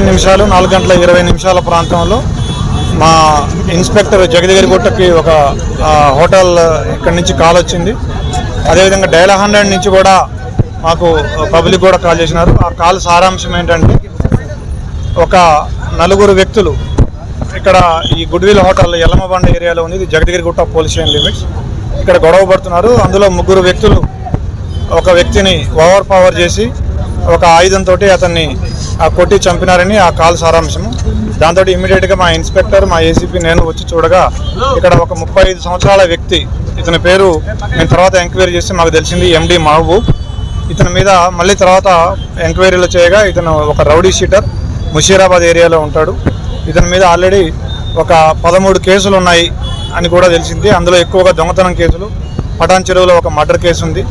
నిమిషాలు 4:20 ప్రాంతంలో మా ఇన్స్పెక్టర్ జగదిగిరిగుట్టకి ఒక హోటల్ ఇక్కడి నుంచి కాల్ వచ్చింది. అదేవిధంగా డయల్ 100 నుంచి కూడా మాకు పబ్లిక్ కూడా కాల్ చేసినారు. ఆ కాల్ సారాంశం ఏంటంటే, ఒక 4 వ్యక్తులు ఇక్కడ ఈ గుడ్విల్ హోటల్ యల్లమ్మబండ ఏరియాలో ఉంది. ఇది జగదిగిరిగుట్ట పోలీస్ స్టేషన్ లిమిట్స్. ఇక్కడ గొడవ పడుతున్నారు. అందులో 3 వ్యక్తులు ఒక వ్యక్తిని ఓవర్ పవర్ చేసి ఒక ఆయుధంతో అతన్ని కొట్టి చంపినారని ఆ కాల్ సారాంశము. దాంతో ఇమ్మీడియట్గా మా ఇన్స్పెక్టర్, మా ఏసీపీ, నేను వచ్చి చూడగా ఇక్కడ ఒక 35 సంవత్సరాల వ్యక్తి, ఇతని పేరు మేము తర్వాత ఎంక్వైరీ చేసి మాకు తెలిసింది ఎండి మహబూబ్. ఇతని మీద మళ్ళీ తర్వాత ఎంక్వైరీలు చేయగా ఇతను ఒక రౌడీ షీటర్, ముషీరాబాద్ ఏరియాలో ఉంటాడు. ఇతని మీద ఆల్రెడీ ఒక 13 కేసులు ఉన్నాయి అని కూడా తెలిసింది. అందులో ఎక్కువగా దొంగతనం కేసులు, పటాన్ చెరువులో ఒక మర్డర్ కేసు ఉంది.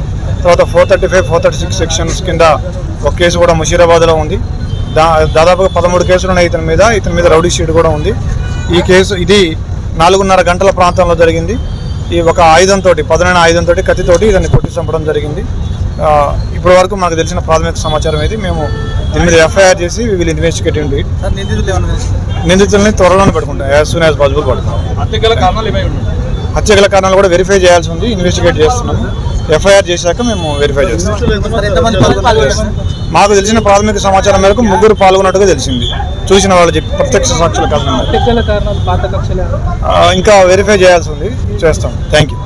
తర్వాత 435, 436 సెక్షన్స్ కింద ఒక కేసు కూడా ముషీరాబాద్లో ఉంది. దాదాపుగా 13 కేసులు ఉన్నాయి ఇతని మీద రౌడీ షీట్ కూడా ఉంది. ఈ కేసు ఇది 4:30 గంటల ప్రాంతంలో జరిగింది. ఈ ఒక ఆయుధంతో, పదునైన ఆయుధంతో, కత్తితోటి ఇతన్ని కొట్టి చంపడం జరిగింది. ఇప్పటి వరకు మాకు తెలిసిన ప్రాథమిక సమాచారం ఇది. మేము దీని మీద ఎఫ్ఐఆర్ చేసి విల్ ఇన్వెస్టిగేట్ ఇట్. నిందితుల్ని త్వరలోనే పెట్టుకుంటాం, యాజ్ సూన్ యాజ్ పాసిబుల్ పడుతున్నాం. హత్య గల కారణాలు కూడా వెరిఫై చేయాల్సి ఉంది, ఇన్వెస్టిగేట్ చేస్తున్నాము. ఎఫ్ఐఆర్ చేశాక మేము వెరిఫై చేస్తాం. మాకు తెలిసిన ప్రాథమిక సమాచారం మేరకు 3 పాల్గొన్నట్టుగా తెలిసింది, చూసిన వాళ్ళు చెప్పి ప్రత్యక్ష సాక్షుల కారణంగా. ఇంకా వెరిఫై చేయాల్సి ఉంది, చేస్తాం. Thank you.